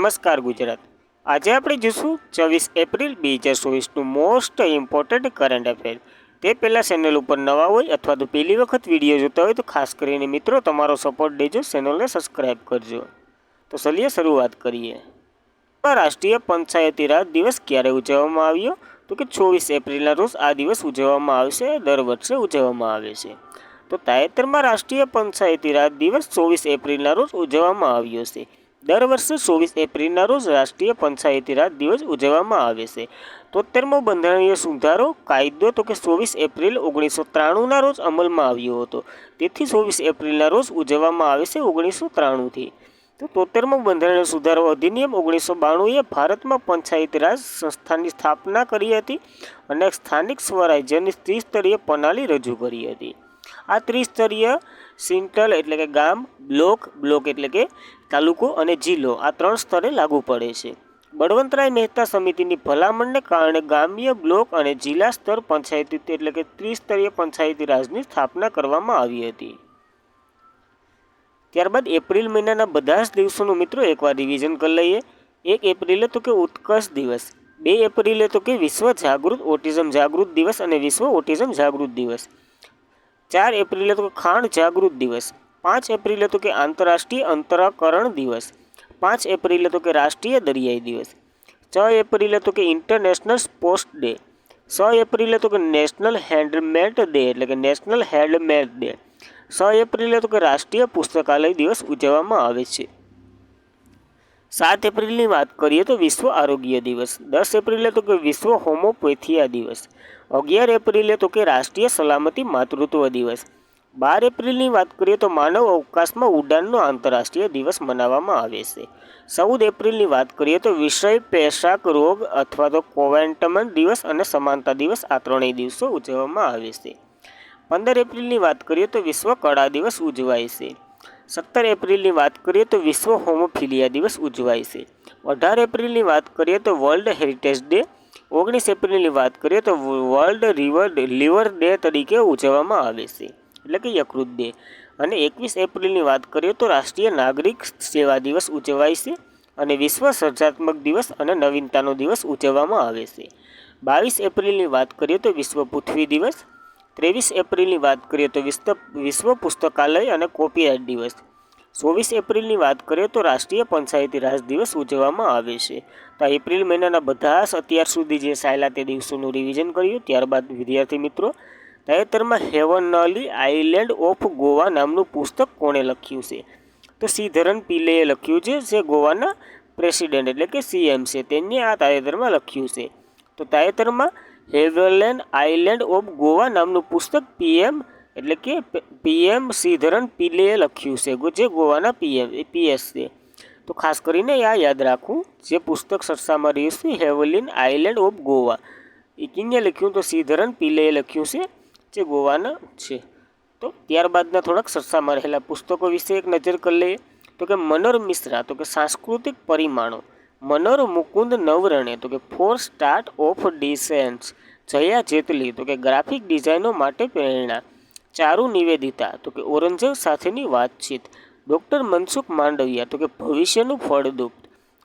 નમસ્કાર ગુજરાત। આજે આપણે જોશું 24 April 2024 most important current affair. તે પહેલાં ચેનલ ઉપર નવા હોય અથવા તો પહેલી વખત વિડીયો જોતા હોય તો ખાસ કરીને મિત્રો તમારો સપોર્ટ દેજો, ચેનલને સબસ્ક્રાઈબ કરજો। તો ચલીએ શરૂઆત કરીએ। રાષ્ટ્રીય પંચાયતી રાજ દિવસ ક્યારે ઉજવવામાં આવ્યો? તો કે 24 એપ્રિલના રોજ આ દિવસ ઉજવવામાં આવશે। દર વર્ષે ઉજવવામાં આવે છે। તો તાજેતરમાં રાષ્ટ્રીય પંચાયતી રાજ દિવસ 24 એપ્રિલના રોજ ઉજવવામાં આવ્યો છે। દર વર્ષે 24 એપ્રિલના રોજ રાષ્ટ્રીય પંચાયતી રાજ દિવસ ઉજવવામાં આવે છે। 73મો બંધારણીય સુધારો કાયદો તો કે 24 એપ્રિલ 1993ના રોજ અમલમાં આવ્યો હતો। તેથી 24 એપ્રિલના રોજ ઉજવવામાં આવે છે 1993થી। તો 73મો બંધારણીય સુધારો અધિનિયમ 1992એ ભારતમાં પંચાયતી રાજ સંસ્થાની સ્થાપના કરી હતી અને સ્થાનિક સ્વરાજ્યની ત્રિસ્તરીય પ્રણાલી રજૂ કરી હતી। આ ત્રિસ્તરીય સિંટલ એટલે કે ગામ, બ્લોક એટલે કે તાલુકો અને જિલ્લો આ 3 સ્તરે લાગુ પડે છે। બળવંતરાય મહેતા સમિતિની ભલામણને કારણે ગામ્ય, બ્લોક અને જિલ્લા સ્તર પંચાયતી એટલે કે ત્રિસ્તરીય પંચાયતી રાજની સ્થાપના કરવામાં આવી હતી। ત્યારબાદ એપ્રિલ મહિનાના બધા જ દિવસોનું મિત્રો એકવાર રિવિઝન કરી લઈએ। 1 એપ્રિલે તો કે ઉત્કર્ષ દિવસ, 2 એપ્રિલે તો કે વિશ્વ જાગૃત ઓટિઝમ જાગૃત દિવસ અને વિશ્વ ઓટિઝમ જાગૃત દિવસ, 4 એપ્રિલે તો કે ખાંડ જાગૃત દિવસ, 5 એપ્રિલે તો કે આંતરરાષ્ટ્રીય અંતરાકરણ દિવસ, 5 એપ્રિલે તો કે રાષ્ટ્રીય દરિયાઈ દિવસ, 6 એપ્રિલે તો કે ઇન્ટરનેશનલ સ્પોર્ટ્સ ડે, 6 એપ્રિલે તો કે નેશનલ હેન્ડમેડ ડે એટલે કે નેશનલ હેન્ડમેડ ડે, 6 એપ્રિલે તો કે રાષ્ટ્રીય પુસ્તકાલય દિવસ ઉજવવામાં આવે છે। 7 એપ્રિલની વાત કરીએ તો વિશ્વ આરોગ્ય દિવસ, 10 એપ્રિલે તો કે વિશ્વ હોમિયોપેથિયા દિવસ, 11 એપ્રિલે તો કે રાષ્ટ્રીય સલામતી માતૃત્વ દિવસ, 12 એપ્રિલની વાત કરીએ તો માનવ અવકાશમાં ઉડાનનો આંતરરાષ્ટ્રીય દિવસ મનાવવામાં આવે છે। 14 એપ્રિલની વાત કરીએ તો વિષય પેશાક રોગ અથવા તો ક્વોન્ટમ દિવસ અને સમાનતા દિવસ આ ત્રણેય દિવસો ઉજવવામાં આવે છે। 15 એપ્રિલની વાત કરીએ તો વિશ્વ કળા દિવસ ઉજવાય છે। 17 એપ્રિલની વાત કરીએ તો વિશ્વ હોમોફિલિયા દિવસ ઉજવાય છે। 18 એપ્રિલની વાત કરીએ તો વર્લ્ડ હેરિટેજ ડે, 19 એપ્રિલની વાત કરીએ તો વર્લ્ડ લિવર ડે તરીકે ઉજવવામાં આવે છે એટલે કે યકૃત ડે, અને 21 એપ્રિલની વાત કરીએ તો રાષ્ટ્રીય નાગરિક સેવા દિવસ ઉજવાય છે અને વિશ્વ સર્જનાત્મક દિવસ અને નવીનતાનો દિવસ ઉજવવામાં આવે છે। 22 એપ્રિલની વાત કરીએ તો વિશ્વ પૃથ્વી દિવસ, 23 એપ્રિલની વાત કરીએ તો વિશ્વ પુસ્તકાલય અને કોપીરાઇટ દિવસ, 24 એપ્રિલની વાત કરીએ તો રાષ્ટ્રીય પંચાયતી રાજ દિવસ ઉજવવામાં આવે છે। તો એપ્રિલ મહિનાના બધા જ અત્યાર સુધી જે ચાલ્યા તે દિવસોનું રિવિઝન કર્યું। ત્યારબાદ વિદ્યાર્થી મિત્રો, તાજેતરમાં હેવનલી આઇલેન્ડ ઓફ ગોવા નામનું પુસ્તક કોણે લખ્યું છે? તો શ્રીધરન પિલ્લેએ લખ્યું છે, જે ગોવાના પ્રેસિડેન્ટ એટલે કે સીએમ છે, તેને આ તાજેતરમાં લખ્યું છે। તો તાજેતરમાં હેવનલી આઇલેન્ડ ઓફ ગોવા નામનું પુસ્તક પીએમ શ્રીધરન પિલ્લેએ લખ્યું છે, જે ગોવાના પીએસ છે। તો ખાસ કરીને આ યાદ રાખવું, જે પુસ્તક ચર્ચામાં રહ્યું છે હેવનલી આઇલેન્ડ ઓફ ગોવા એ કિને લખ્યું? તો શ્રીધરન પિલ્લેએ લખ્યું છે, જે ગોવાના છે। તો ત્યારબાદના થોડાક ચર્ચામાં રહેલા પુસ્તકો વિશે એક નજર કરી લઈએ। તો કે મનોર મિશ્રા તો કે સાંસ્કૃતિક પરિમાણો, મનોર મુકુંદ નવરણે તો કે ફોર સ્ટાર્ટ ઓફ ડિસેન્સ, જયા જેટલી તો કે ગ્રાફિક ડિઝાઇનો માટે પ્રેરણા, ચારુ નિવેદિતા તો કે ઔરંગઝેબ સાથેની વાતચીત, ડૉક્ટર મનસુખ માંડવિયા તો કે ભવિષ્યનું ફળદ્રુપ,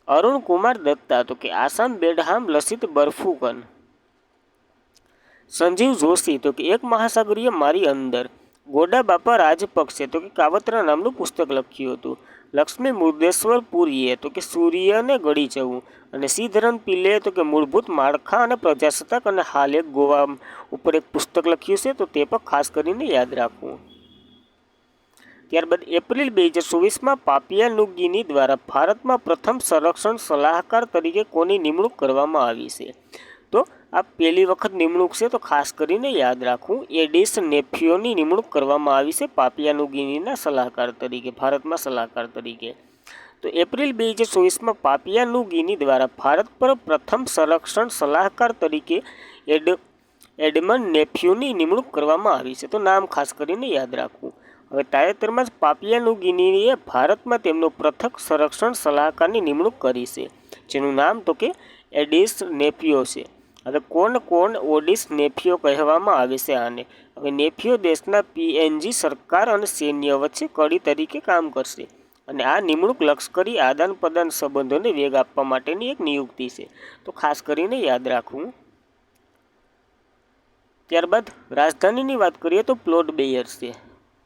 અરુણ કુમાર દત્તા તો કે આસામ બેડહામ લસિત બરફુકન, સંજીવ જોશી તો કે એક મહાસાગરીય મારી અંદર, ગોડા બાપા રાજપક્ષે તો કે કાવતરા નામનું પુસ્તક લખ્યું હતું, લક્ષ્મી મુર્દેશ્વર પુરીએ તો કે સૂર્યને ગળી જવું, અને શ્રીધરન પિલ્લેએ તો કે મૂળભૂત માળખા અને પ્રજાસત્તાક, અને હાલ એક ગોવા ઉપર એક પુસ્તક લખ્યું છે, તો તે પણ ખાસ કરીને યાદ રાખવું। ત્યારબાદ એપ્રિલ 2024માં પાપિયા ન્યૂ ગિની દ્વારા ભારતમાં પ્રથમ સંરક્ષણ સલાહકાર તરીકે કોની નિમણૂક કરવામાં આવી છે? તો આ પહેલી વખત નિમણૂક છે, તો ખાસ કરીને યાદ રાખવું, એડિસ નેફિયોની નિમણૂક કરવામાં આવી છે પાપિયા ન્યૂ ગિનીના સલાહકાર તરીકે, ભારતમાં સલાહકાર તરીકે। તો એપ્રિલ 2024માં પાપિયા ન્યૂ ગિની દ્વારા ભારત પર પ્રથમ સંરક્ષણ સલાહકાર તરીકે એડમંડ નેફિયોની નિમણૂક કરવામાં આવી છે, તો નામ ખાસ કરીને યાદ રાખવું। હવે તાજેતરમાં જ પાપિયા ન્યૂ ગિનીએ ભારતમાં તેમનો પ્રથમ સંરક્ષણ સલાહકારની નિમણૂક કરી છે, જેનું નામ તો કે એડિસ નેફિયો છે। હવે કોણ ઓડિસ નેફિયો કહેવામાં આવે છે આને? હવે નેફિયો દેશના પીએનજી સરકાર અને સૈન્ય વચ્ચે કડી તરીકે કામ કરશે અને આ નિમણૂક લશ્કરી આદાન પ્રદાન સંબંધોને વેગ આપવા માટેની એક નિયુક્તિ છે, તો ખાસ કરીને યાદ રાખવું. ત્યારબાદ રાજધાનીની વાત કરીએ તો પ્લોટ બેયર છે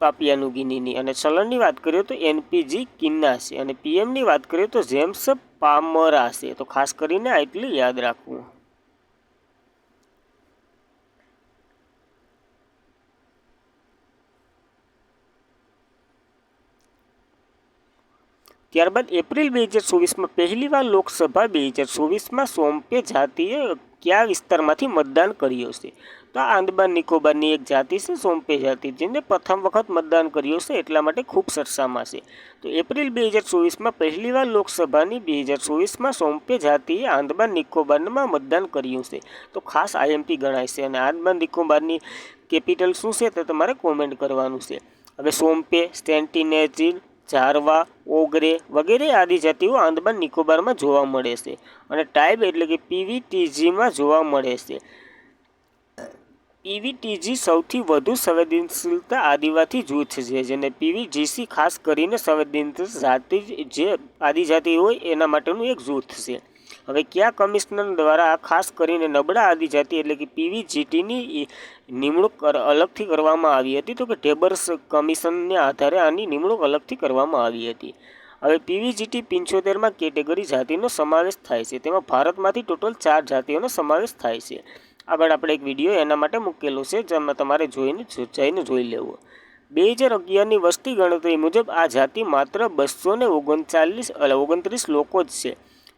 પાપિયા ન્યૂ ગિનીની, અને ચલણની વાત કરીએ તો એનપીજી કિન્ના છે, અને પીએમની વાત કરીએ તો જેમ્સ પામરા છે, તો ખાસ કરીને આટલું યાદ રાખવું. ત્યારબાદ એપ્રિલ 2024 પહેલીવાર લોકસભા 2024 સોમ્પે જાતિએ કયા વિસ્તારમાંથી મતદાન કર્યું છે? તો આ આંદમાન નિકોબારની એક જાતિ છે સોમ્પે જાતિ, જેને પ્રથમ વખત મતદાન કર્યું છે, એટલા માટે ખૂબ ચર્ચામાં છે. તો એપ્રિલ 2024 પહેલીવાર લોકસભાની 2024 સોમ્પે જાતિએ આંદમાન નિકોબારમાં મતદાન કર્યું છે, તો ખાસ આઈએમપી ગણાય છે. અને આંદમાન નિકોબારની કેપિટલ શું છે તે તમારે કોમેન્ટ કરવાનું છે. હવે સોમ્પે, સેન્ટિનેઝીલ, જારવા, ઓગરે વગેરે આદિજાતિઓ આંદમાન નિકોબારમાં જોવા મળે છે, અને ટ્રાઇબ એટલે કે પીવીટીજીમાં જોવા મળે છે. પીવીટીજી સૌથી વધુ સંવેદનશીલતા આદિવાસી જૂથ છે, જેને પીવીજીસી ખાસ કરીને સંવેદનશીલ જાતિ જે આદિજાતિ હોય એના માટેનું એક જૂથ છે. હવે કયા કમિશનર દ્વારા ખાસ કરીને નબળા આદિજાતિ એટલે કે પીવીજીટીની નિમણૂક અલગથી કરવામાં આવી હતી? તો કે ટેબર્સ કમિશનને આધારે આની નિમણૂક અલગથી કરવામાં આવી હતી. હવે પીવીજીટી 75માં કેટેગરી જાતિનો સમાવેશ થાય છે, તેમાં ભારતમાંથી ટોટલ 4 જાતિઓનો સમાવેશ થાય છે. આગળ આપણે એક વિડીયો એના માટે મૂકેલો છે, જેમાં તમારે જઈને જોઈ લેવો. 2011ની વસ્તી ગણતરી મુજબ આ જાતિ માત્ર 239 લોકો જ છે,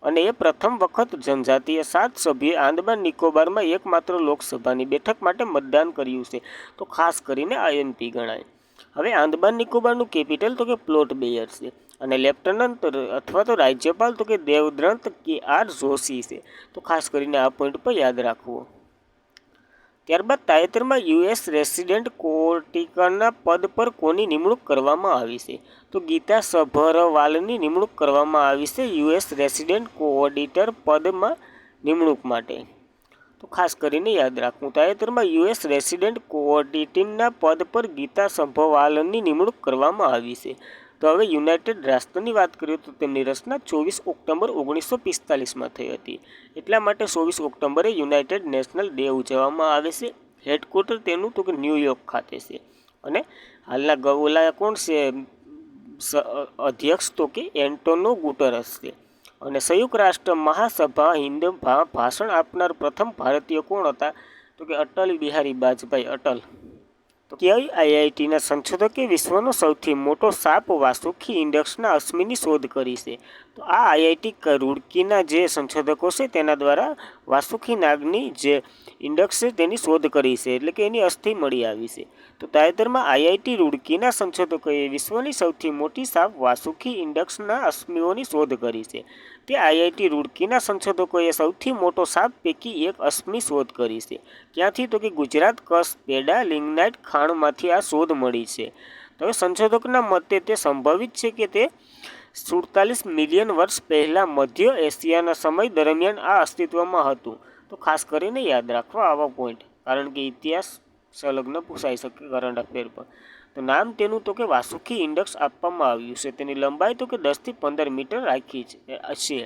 અને એ પ્રથમ વખત જનજાતિએ 7 સભ્યોએ આંદમાન નિકોબારમાં એકમાત્ર લોકસભાની બેઠક માટે મતદાન કર્યું છે, તો ખાસ કરીને આઈએનપી ગણાય. હવે આંદમાન નિકોબારનું કેપિટલ તો કે પ્લોટ બેયર છે, અને લેફ્ટનન્ટ અથવા તો રાજ્યપાલ તો કે દેવદ્રંત KR જોશી છે, તો ખાસ કરીને આ પોઈન્ટ પર યાદ રાખવું. ત્યારબાદ તાજેતરમાં યુએસ રેસિડેન્ટ કોર્ટિકરના પદ પર કોની નિમણૂક કરવામાં આવી છે? તો ગીતા સભરવાલની નિમણૂક કરવામાં આવી છે યુએસ રેસિડેન્ટ કોઓર્ડિનેટર પદમાં નિમણૂક માટે, તો ખાસ કરીને યાદ રાખવું. તાજેતરમાં યુએસ રેસિડેન્ટ કોઓર્ડિનેટરના પદ પર ગીતા સભરવાલની નિમણૂક કરવામાં આવી છે. તો હવે યુનાઇટેડ રાષ્ટ્રની વાત કરીએ તો તેમની રચના 24 ઓક્ટોબર 1945માં થઈ હતી, એટલા માટે 24 ઓક્ટોબરે યુનાઇટેડ નેશનલ ડે ઉજવવામાં આવે છે. હેડક્વાર્ટર તેનું તો કે ન્યૂયોર્ક ખાતે છે, અને હાલના ગૌલા કોણ છે અધ્યક્ષ? તો કે એન્ટોનો ગુટરસ છે. અને સંયુક્ત રાષ્ટ્ર મહાસભા હિન્દ ભાષણ આપનાર પ્રથમ ભારતીય કોણ હતા? તો કે અટલ બિહારી વાજપેયી, અટલ. તો કઈ આઈઆઈટીના સંશોધકે વિશ્વનો સૌથી મોટો સાપ વાસુકી ઇન્ડેક્સના અશ્મિની શોધ કરી છે? તો આ આઈઆઈટી રૂડકીના જે સંશોધકો છે તેના દ્વારા વાસુકી નાગની જે ઇન્ડેક્સ છે તેની શોધ કરી છે, એટલે કે એની અસ્થિ મળી આવી છે. તો તાજેતરમાં આઈઆઈટી રૂડકીના સંશોધકોએ વિશ્વની સૌથી મોટી સાપ વાસુકી ઇન્ડેક્સના અશ્મિઓની શોધ કરી છે. તે આઈઆઈટી રૂડકીના સંશોધકોએ સૌથી મોટો સાપ પૈકી એક અશ્મિ શોધ કરી છે. ક્યાંથી? તો કે ગુજરાત કચ્છ પેડા લિગ્નાઇટ ખાણમાંથી આ શોધ મળી છે. તો સંશોધકના મતે તે સંભવિત છે કે તે 47 મિલિયન વર્ષ પહેલાં મધ્ય એશિયાના સમય દરમિયાન આ અસ્તિત્વમાં હતું. તો ખાસ કરીને યાદ રાખવા આવા પોઈન્ટ, કારણ કે ઇતિહાસ સંલગ્ન પૂછાઈ શકે કરંટ અફેર પર. તો નામ તેનું તો કે વાસુકી ઇન્ડેક્સ આપવામાં આવ્યું છે. તેની લંબાઈ તો કે 10 થી 15 મીટર રાખી છે.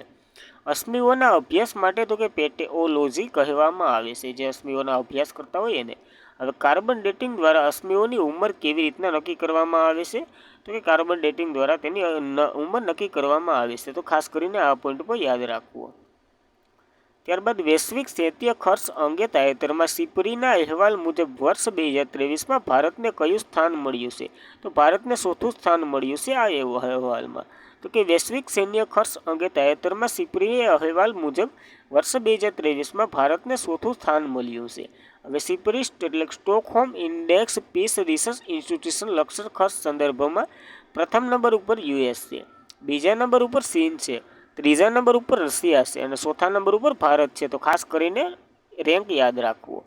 અશ્મિઓના અભ્યાસ માટે તો કે પેટેઓલોજી કહેવામાં આવે છે, જે અશ્મિઓના અભ્યાસ કરતા હોય એને. હવે કાર્બન ડેટિંગ દ્વારા અશ્મિઓની ઉંમર કેવી રીતના નક્કી કરવામાં આવે છે? તો કે કાર્બન ડેટિંગ દ્વારા તેની ઉંમર નક્કી કરવામાં આવે છે, તો ખાસ કરીને આ પોઈન્ટ પર યાદ રાખવું. ત્યારબાદ વૈશ્વિક શૈત્ય ખર્ચ અંગે તાજેતરમાં સિપરીના અહેવાલ મુજબ વર્ષ 2023માં ભારતને કયું સ્થાન મળ્યું છે? તો ભારતને 4થું સ્થાન મળ્યું છે આ અહેવાલમાં. તો કે વૈશ્વિક સૈન્ય ખર્ચ અંગે તાજેતરમાં સિપરી અહેવાલ મુજબ વર્ષ 2023માં ભારતને 4થું સ્થાન મળ્યું છે. હવે સિપરી એટલે Stockholm index peace research institution લશ્કર ખર્ચ સંદર્ભમાં પ્રથમ નંબર ઉપર યુએસ છે, બીજા નંબર ઉપર ચીન છે, ત્રીજા નંબર ઉપર રશિયા છે, અને ચોથા નંબર ઉપર ભારત છે. તો ખાસ કરીને રેન્ક યાદ રાખવો.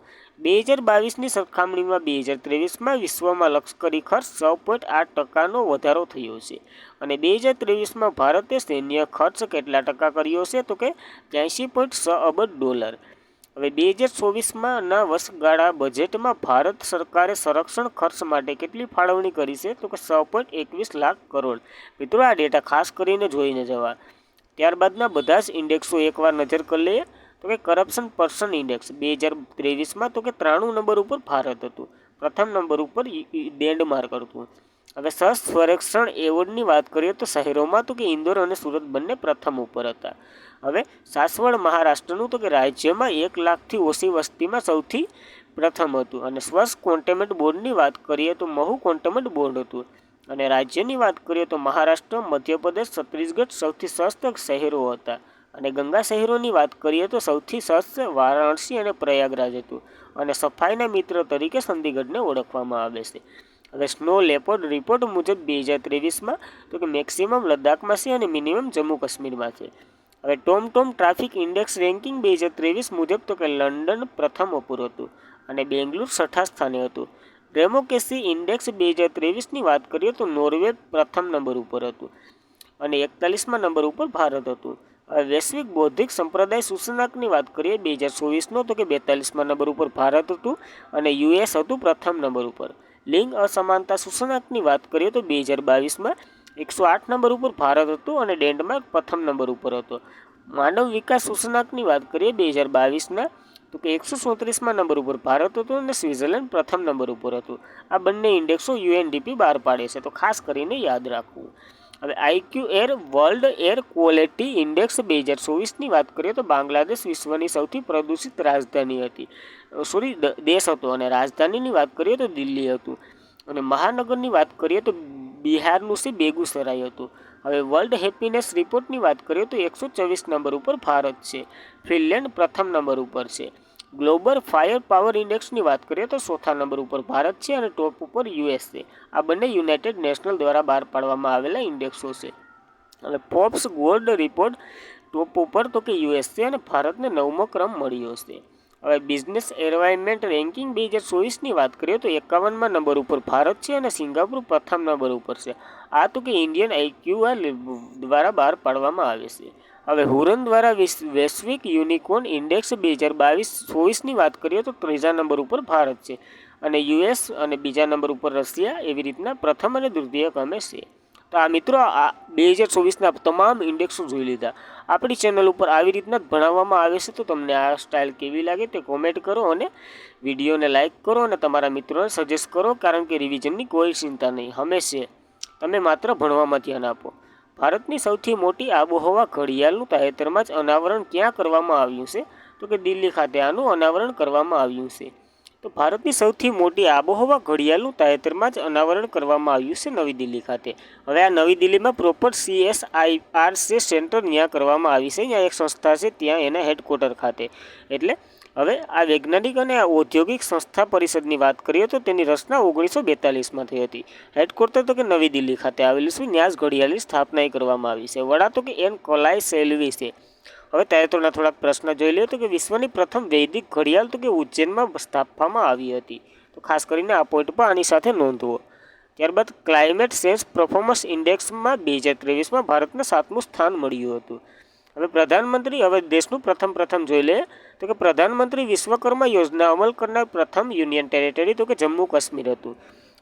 2022ની સરખામણીમાં 2023માં વિશ્વમાં લશ્કરી ખર્ચ 6.8% વધારો થયો છે, અને 2023માં ભારતે સૈન્ય ખર્ચ કેટલા ટકા કર્યો છે? તો કે $83.6 અબજ. હવે 2024ના વર્ષગાળા બજેટમાં ભારત સરકારે સંરક્ષણ ખર્ચ માટે કેટલી ફાળવણી કરી છે? તો કે 6.21 લાખ કરોડ. મિત્રો આ ડેટા ખાસ કરીને જોઈને જવા. ત્યારબાદના બધા જ ઇન્ડેક્સો એકવાર નજર કરી લઈએ. તો કે કરપ્શન પર્સન ઇન્ડેક્સ 2023માં તો કે 93 નંબર ઉપર ભારત હતું. પ્રથમ નંબર ઉપર ડેનમાર્ક હતું. હવે સંરક્ષણ એવોર્ડની વાત કરીએ તો શહેરોમાં તો કે ઇન્દોર અને સુરત બંને પ્રથમ ઉપર હતા. હવે સાસવડ મહારાષ્ટ્રનું તો કે રાજ્યમાં 1 લાખથી ઓછી વસ્તીમાં સૌથી પ્રથમ હતું. અને સ્વચ્છ કોન્ટેનમેન્ટ બોર્ડની વાત કરીએ તો મહુ કોન્ટેનમેન્ટ બોર્ડ હતું. અને રાજ્યની વાત કરીએ તો મહારાષ્ટ્ર, મધ્યપ્રદેશ, છત્તીસગઢ સૌથી સ્વચ્છ શહેરો હતા. અને ગંગા શહેરોની વાત કરીએ તો સૌથી સ્વચ્છ વારાણસી અને પ્રયાગરાજ હતું. અને સફાઈના મિત્ર તરીકે ચંદીગઢને ઓળખવામાં આવે છે. હવે સ્નો લેપર્ડ રિપોર્ટ મુજબ 2023માં તો કે મેક્સિમમ લદ્દાખમાં છે અને મિનિમમ જમ્મુ કાશ્મીરમાં છે. હવે ટોમ ટ્રાફિક ઇન્ડેક્સ રેન્કિંગ 2023 મુજબ તો કે લંડન પ્રથમ ઉપર હતું અને બેંગ્લુર છઠ્ઠા સ્થાને હતું. ડેમોક્રેસી ઇન્ડેક્સ 2023ની વાત કરીએ તો નોર્વે પ્રથમ નંબર ઉપર હતું અને 41મા નંબર ઉપર ભારત હતું. વૈશ્વિક બૌદ્ધિક સંપ્રદાય સૂચકાંકની વાત કરીએ 2024નો તો કે 42મા નંબર ઉપર ભારત હતું અને યુએસ હતું પ્રથમ નંબર ઉપર. લિંગ અસમાનતા સૂચકાંકની વાત કરીએ તો 2022માં 108 નંબર ઉપર ભારત હતું અને ડેનમાર્ક પ્રથમ નંબર ઉપર હતો. માનવ વિકાસ સૂચકાંકની વાત કરીએ 2022ના તો કે 134મા નંબર ઉપર ભારત હતું અને સ્વિટ્ઝરલેન્ડ પ્રથમ નંબર ઉપર હતું. આ બંને ઇન્ડેક્સો યુએનડીપી બહાર પાડે છે, તો ખાસ કરીને યાદ રાખવું. હવે IQAir world air quality index 2024ની વાત કરીએ તો બાંગ્લાદેશ વિશ્વની સૌથી પ્રદૂષિત રાજધાની હતી દેશ હતો અને રાજધાનીની વાત કરીએ તો દિલ્હી હતું. અને મહાનગરની વાત કરીએ તો બિહારનું છે બેગુસરાઈ હતું. હવે વર્લ્ડ હેપીનેસ રિપોર્ટની વાત કરીએ તો 124 નંબર ઉપર ભારત છે. ફિનલેન્ડ પ્રથમ નંબર ઉપર છે. ગ્લોબલ ફાયર પાવર ઇન્ડેક્સની વાત કરીએ તો ચોથા નંબર ઉપર ભારત છે અને ટોપ ઉપર યુએસ છે. આ બંને યુનાઇટેડ નેશનલ દ્વારા બહાર પાડવામાં આવેલા ઇન્ડેક્સો છે. હવે ફોર્બ્સ ગોલ્ડ રિપોર્ટ ટોપ ઉપર તો કે યુએસ છે અને ભારતને 9મો ક્રમ મળ્યો છે. હવે બિઝનેસ એન્વાયરમેન્ટ રેન્કિંગ 2024ની વાત કરીએ તો 51મા નંબર ઉપર ભારત છે અને સિંગાપુર પ્રથમ નંબર ઉપર છે. આ તો કે ઇન્ડિયન આઈક્યુઆર દ્વારા બહાર પાડવામાં આવે છે. હવે હુરન દ્વારા વૈશ્વિક યુનિકોર્ન ઇન્ડેક્સ 2022-24ની વાત કરીએ તો ત્રીજા નંબર ઉપર ભારત છે અને યુએસ અને બીજા નંબર ઉપર રશિયા એવી રીતના પ્રથમ અને દ્વિતીય ક્રમે છે. તો આ મિત્રો આ 2024ના તમામ ઇન્ડેક્સો જોઈ લીધા. આપણી ચેનલ ઉપર આવી રીતના જ ભણાવવામાં આવે છે. તો તમને આ સ્ટાઇલ કેવી લાગે તે કોમેન્ટ કરો અને વિડીયોને લાઇક કરો અને તમારા મિત્રોને સજેસ્ટ કરો, કારણ કે રિવિઝનની કોઈ ચિંતા નહીં, હંમેશા તમે માત્ર ભણવામાં ધ્યાન આપો. ભારતની સૌથી મોટી આબોહવા ઘડિયાળનું તાજેતરમાં જ અનાવરણ ક્યાં કરવામાં આવ્યું છે? તો કે દિલ્હી ખાતે આનું અનાવરણ કરવામાં આવ્યું છે. તો ભારતની સૌથી મોટી આબોહવા ઘડિયાળનું તાજેતરમાં જ અનાવરણ કરવામાં આવ્યું છે નવી દિલ્હી ખાતે. હવે આ નવી દિલ્હીમાં પ્રોપર CSIR સેન્ટર ત્યાં કરવામાં આવી છે. ત્યાં એક સંસ્થા છે, ત્યાં એના હેડક્વાર્ટર ખાતે. એટલે હવે આ વૈજ્ઞાનિક અને ઔદ્યોગિક સંસ્થા પરિષદની વાત કરીએ તો તેની રચના 1942માં થઈ હતી. હેડક્વાર્ટર તો કે નવી દિલ્હી ખાતે આવેલું છે. ત્યાં જ ઘડિયાળની સ્થાપના કરવામાં આવી છે. વડા તો કે એન કલાઈ સેલ્વી છે. હવે તાજેતરના થોડાક પ્રશ્ન જોઈ લે તો કે વિશ્વની પ્રથમ વૈદિક ઘડિયાળ તો કે ઉજ્જૈનમાં સ્થાપવામાં આવી હતી. તો ખાસ કરીને આ પોઈન્ટ પર આની સાથે નોંધવો. ત્યારબાદ ક્લાઇમેટ ચેન્જ પરફોર્મન્સ ઇન્ડેક્સમાં 2023માં ભારતને 7મું સ્થાન મળ્યું હતું. હવે પ્રધાનમંત્રી, હવે દેશનું પ્રથમ જોઈ લે તો કે પ્રધાનમંત્રી વિશ્વકર્મા યોજના અમલ કરનાર પ્રથમ યુનિયન ટેરેટરી તો કે જમ્મુ કાશ્મીર હતું.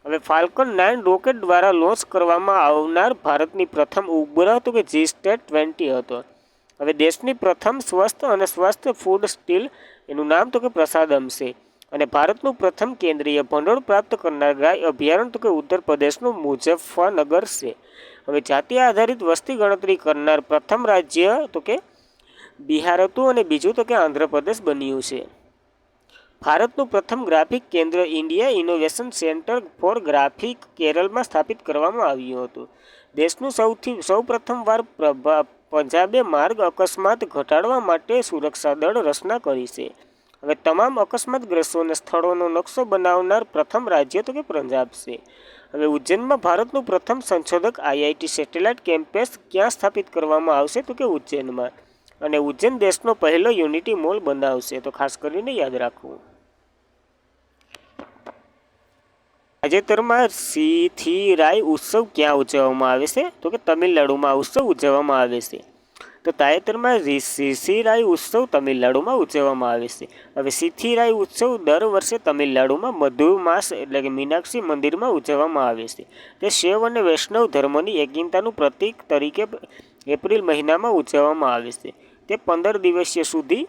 હવે ફાલ્કન 9 રોકેટ દ્વારા લોન્ચ કરવામાં આવનાર ભારતની પ્રથમ ઉપગ્રહ તો કે GSAT-20 હતો. હવે દેશની પ્રથમ સ્વસ્થ ફૂડ સ્ટીલ, એનું નામ તો કે પ્રસાદમ છે. અને ભારતનું પ્રથમ કેન્દ્રીય ભંડોળ પ્રાપ્ત કરનાર ગાય અભયારણ્ય તો કે ઉત્તર પ્રદેશનું મુઝફ્ફરનગર છે. હવે જાતિ આધારિત વસ્તી ગણતરી કરનાર પ્રથમ રાજ્ય તો કે બિહાર હતું અને બીજું તો કે આંધ્રપ્રદેશ બન્યું છે. ભારતનું પ્રથમ ગ્રાફિક કેન્દ્ર India innovation centre for graphic કેરળમાં સ્થાપિત કરવામાં આવ્યું હતું. દેશનું સૌપ્રથમવાર પંજાબે માર્ગ અકસ્માત ઘટાડવા માટે સુરક્ષા દળ રચના કરી છે. હવે તમામ અકસ્માતગ્રસ્તોને સ્થળોનો નકશો બનાવનાર પ્રથમ રાજ્ય તો કે પંજાબ છે. હવે ઉજ્જૈનમાં ભારતનું પ્રથમ સંશોધક IIT સેટેલાઇટ કેમ્પસ ક્યાં સ્થાપિત કરવામાં આવશે? તો કે ઉજ્જૈનમાં. અને ઉજ્જૈન દેશનો પહેલો યુનિટી મોલ બનાવશે, તો ખાસ કરીને યાદ રાખવું. તાજેતરમાં સીથિરાઈ ઉત્સવ ક્યાં ઉજવવામાં આવે છે? તો કે તમિલનાડુમાં ઉત્સવ ઉજવવામાં આવે છે. તો તાજેતરમાં સિથિરાઈ ઉત્સવ તમિલનાડુમાં ઉજવવામાં આવે છે. હવે સિથિરાઈ ઉત્સવ દર વર્ષે તમિલનાડુમાં મધુમાસ એટલે કે મીનાક્ષી મંદિરમાં ઉજવવામાં આવે છે. તે શૈવ અને વૈષ્ણવ ધર્મની એકતાનું પ્રતીક તરીકે એપ્રિલ મહિનામાં ઉજવવામાં આવે છે. તે 15 દિવસીય સુધી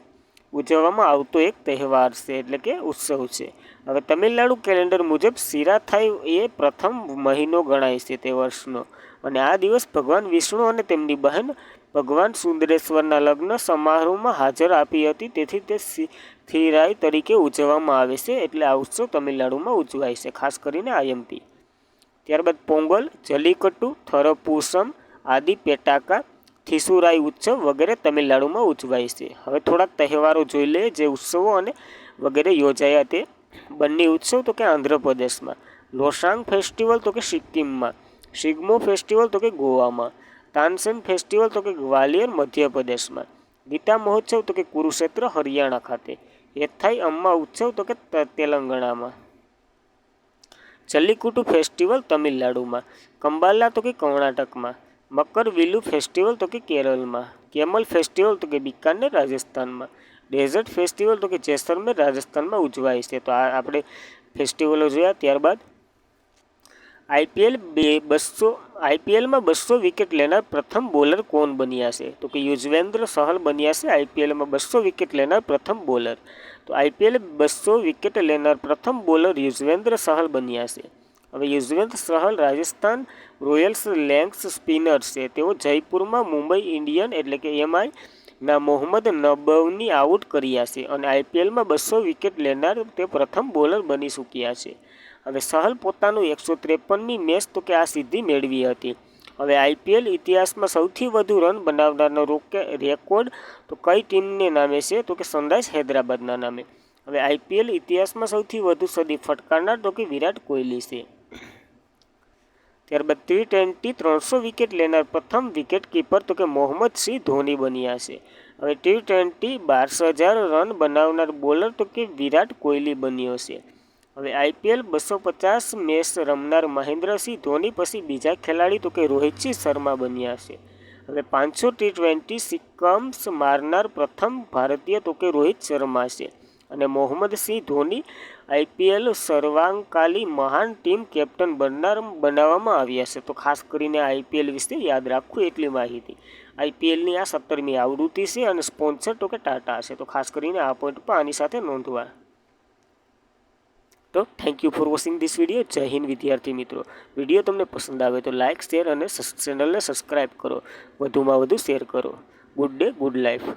ઉજવવામાં આવતો એક તહેવાર છે એટલે કે ઉત્સવ છે. હવે તમિલનાડુ કેલેન્ડર મુજબ શિરાથાઈ એ પ્રથમ મહિનો ગણાય છે તે વર્ષનો, અને આ દિવસ ભગવાન વિષ્ણુ અને તેમની બહેન ભગવાન સુંદરેશ્વરના લગ્ન સમારોહમાં હાજર આપી હતી, તેથી તે સિથિરાઈ તરીકે ઉજવવામાં આવે છે. એટલે આ ઉત્સવ તમિલનાડુમાં ઉજવાય છે, ખાસ કરીને આયમપી. ત્યારબાદ પોંગલ, જલ્લીકટ્ટુ, થરપુસમ, આદિ પેટાકા, થિસુરાઈ ઉત્સવ વગેરે તમિલનાડુમાં ઉજવાય છે. હવે થોડાક તહેવારો જોઈ લઈએ જે ઉત્સવો અને વગેરે યોજાયા તે. બંને ઉત્સવ તો કે આંધ્રપ્રદેશમાં, લોસાંગ ફેસ્ટિવલ તો કે સિક્કિમમાં, શિગ્મો ફેસ્ટિવલ તો કે ગોવામાં, તાનસેન ફેસ્ટિવલ તો કે ગ્વાલિયર મધ્યપ્રદેશમાં, ગીતા મહોત્સવ તો કે કુરુક્ષેત્ર હરિયાણા ખાતે, એથાઈ અમ્મા ઉત્સવ તો કે તેલંગાણામાં, જલ્લીકટ્ટુ ફેસ્ટિવલ તમિલનાડુમાં, કંબાલા તો કે કર્ણાટકમાં, મકર વિલ્લુ ફેસ્ટિવલ તો કે કેરળમાં, કેમલ ફેસ્ટિવલ તો કે બિકાનેર રાજસ્થાનમાં, ડેઝર્ટ ફેસ્ટિવલ તો કે જેસલમેર રાજસ્થાનમાં ઉજવાય છે. તો આ આપણે ફેસ્ટિવલો જોયા. ત્યારબાદ આઈપીએલમાં 200 વિકેટ લેનાર પ્રથમ બોલર કોણ બન્યા છે? તો કે યુઝવેન્દ્ર ચહલ બન્યા છે આઈપીએલમાં 200 વિકેટ લેનાર પ્રથમ બોલર. તો આઈપીએલ 200 વિકેટ લેનાર પ્રથમ બોલર યુઝવેન્દ્ર ચહલ બન્યા છે. હવે યુઝવેન્દ્ર ચહલ રાજસ્થાન રોયલ્સ લેગ્સ સ્પિનર છે. તેઓ જયપુરમાં મુંબઈ ઇન્ડિયન એટલે કે એમઆઈ ના મોહમ્મદ નબવની આઉટ કર્યા છે, અને આઈપીએલમાં 200 વિકેટ લેનાર તે પ્રથમ બોલર બની ચૂક્યા છે. હવે ચહલ પોતાનું 153મી મેચ તો કે આ સિદ્ધિ મેળવી હતી. હવે આઈપીએલ ઇતિહાસમાં સૌથી વધુ રન બનાવનારનો રેકોર્ડ તો કઈ ટીમને નામે છે? તો કે સનરાઇઝ હૈદરાબાદના નામે. હવે આઈપીએલ ઇતિહાસમાં સૌથી વધુ સદી ફટકારનાર તો કે વિરાટ કોહલી છે. ત્યારબાદ T20 300 વિકેટ લેનાર પ્રથમ વિકેટ કીપર તો કે મોહમ્મદ સિંહ ધોની બન્યા છે. હવે T20 12,000 રન બનાવનાર બોલર તો કે વિરાટ કોહલી બન્યો છે. હવે આઈપીએલ 250 મેચ રમનાર મહેન્દ્રસિંહ ધોની પછી બીજા ખેલાડી તો કે રોહિતસિંહ શર્મા બન્યા છે. હવે 500 T20 સિક્સર મારનાર પ્રથમ ભારતીય તો કે રોહિત શર્મા છે. અને મોહમ્મદ સિંહ ધોની આઈપીએલ સર્વકાલીન મહાન ટીમ કેપ્ટન બનાવવામાં આવ્યા છે. તો ખાસ કરીને આઈપીએલ વિશે યાદ રાખવું એટલી માહિતી. આઈપીએલની આ 17મી આવૃત્તિ છે અને સ્પોન્સર તો કે ટાટા છે. તો ખાસ કરીને આ પોઈન્ટ પર આની સાથે નોંધવા. તો thank you for watching this video. જય હિન્દ વિદ્યાર્થી મિત્રો. વિડીયો તમને પસંદ આવે તો લાઇક, શેર અને ચેનલને સબસ્ક્રાઈબ કરો. વધુમાં વધુ શેર કરો. Good day, good life.